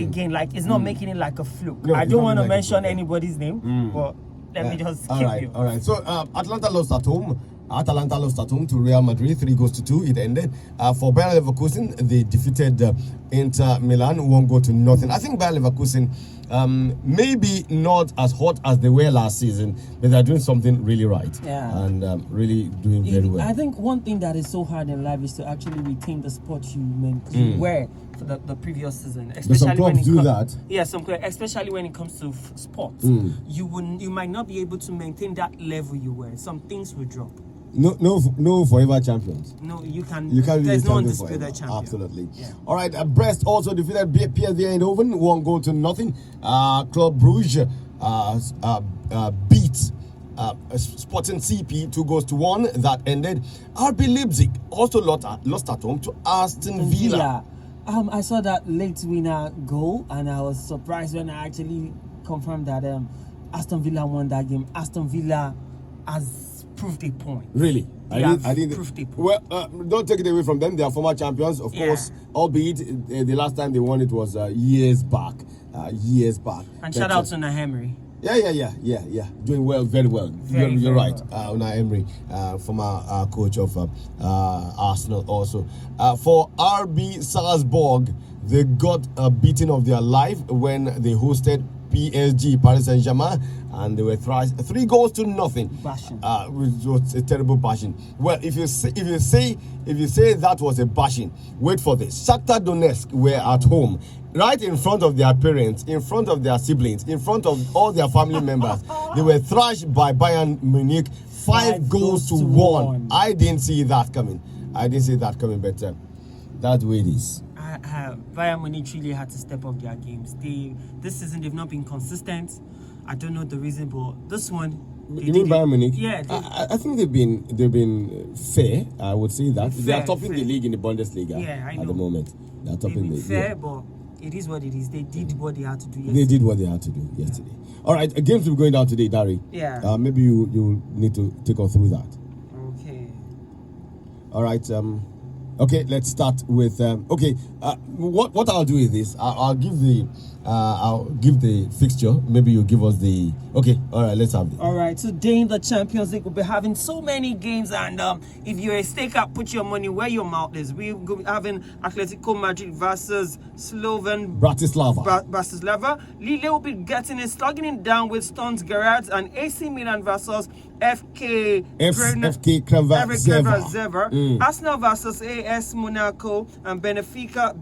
again, like it's not making it like a fluke. No, I it's don't not want to like a mention fluke. anybody's name, but let me just keep you. All right. So Atlanta lost at home. Atalanta lost at home to Real Madrid, 3-2. It ended. For Bayer Leverkusen, they defeated Inter Milan, 1-0. I think Bayer Leverkusen maybe not as hot as they were last season, but they're doing something really right. Yeah. And really doing very well. I think one thing that is so hard in life is to actually retain the sport you were for the previous season. Especially some clubs do that. Yeah, especially when it comes to sports. You might not be able to maintain that level you were. Some things will drop. No forever champions. No, you can. There's no undisputed champion. Absolutely. Yeah. All right. Brest also defeated PSV Eindhoven, 1-0. Club Brugge beat Sporting CP 2-1. That ended. RB Leipzig also lost at home to Aston Villa. I saw that late winner goal, and I was surprised when I actually confirmed that Aston Villa won that game. Aston Villa has proved a point. Really? I didn't proved a point. Well, don't take it away from them. They are former champions, of course, albeit the last time they won it was years back. And shout out to Nahemery. Yeah. Doing well, very well. You're right. Unai Emery, former coach of Arsenal also. For RB Salzburg, they got a beating of their life when they hosted PSG, Paris Saint-Germain, and they were thrashed 3-0. Bashing. Which was a terrible bashing. Well, if you say that was a bashing, wait for this. Shakhtar Donetsk were at home, right in front of their parents, in front of their siblings, in front of all their family members. They were thrashed by Bayern Munich 5-1. I didn't see that coming. But that's the way it is. Bayern Munich really had to step up their games. This season they've not been consistent. I don't know the reason, but this one. You mean Bayern Munich? Yeah. I think they've been fair. I would say that they are topping the league in the Bundesliga at the moment. They are topping the fair, but it is what it is. They did what they had to do yesterday. They did what they had to do yesterday. All right, games will be going down today, Dari. Yeah. Maybe you need to take us through that. Okay. All right. Okay, let's start with what I'll do is this. I'll give the fixture. Maybe you give us the all right, let's have it. All right, today in the Champions League we'll be having so many games, and if you're a staker, put your money where your mouth is. We're having Atletico Madrid versus Slovan Bratislava. Lille will be slugging it down with Stones Gerrard, and AC Milan versus FK Kravazever. Arsenal versus AS Monaco, and Benfica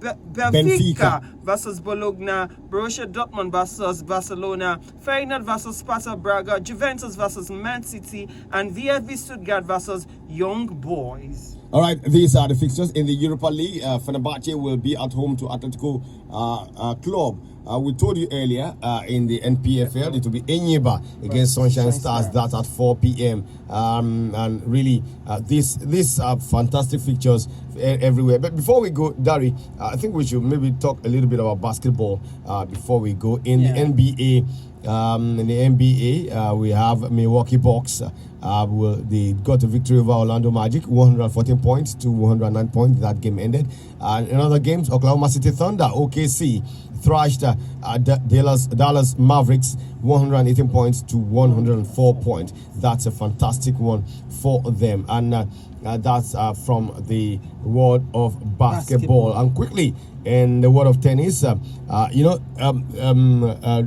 versus Bologna, Borussia Dortmund versus Barcelona, Feyenoord versus Sparta Braga, Juventus versus Man City, and VfB Stuttgart versus Young Boys. All right, these are the fixtures in the Europa League. Fenerbahce will be at home to Atletico Club. We told you earlier in the NPFL it will be Enyimba against Sunshine Stars. That's at 4 p.m. And really, these are fantastic fixtures everywhere. But before we go, Dari, I think we should maybe talk a little bit about basketball before we go. In the NBA, we have Milwaukee Bucks. They got a victory over Orlando Magic, 114 points to 109 points. That game ended. In other games, Oklahoma City Thunder, OKC, thrashed Dallas Mavericks, 118 points to 104 points. That's a fantastic one for them. And that's from the world of basketball. And quickly, in the world of tennis,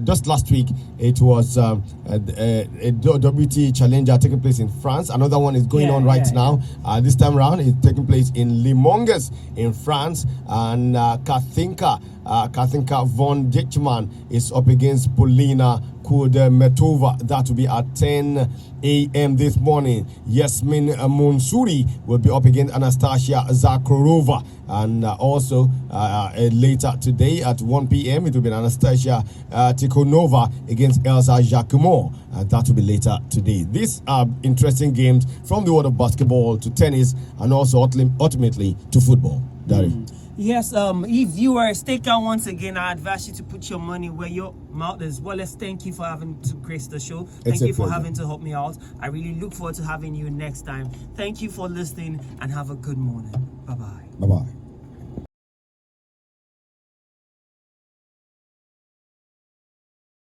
just last week it was a WTA Challenger taking place in France. Another one is going on right now. This time around, it's taking place in Limoges in France, and Katinka von Ditchman is up against Polina Kudermetova. That will be at 10 a.m. this morning. Yasmin Monsuri will be up against Anastasia Zakharova. And also later today at 1 p.m. it will be Anastasia Tikhonova against Elsa Jacquemot. That will be later today. These are interesting games from the world of basketball to tennis and also ultimately to football. Dari. Yes, if you are a staker, once again, I advise you to put your money where your mouth is. Wallace, thank you for having to grace the show. Thank you for having to help me out. I really look forward to having you next time. Thank you for listening and have a good morning. Bye-bye. Bye-bye.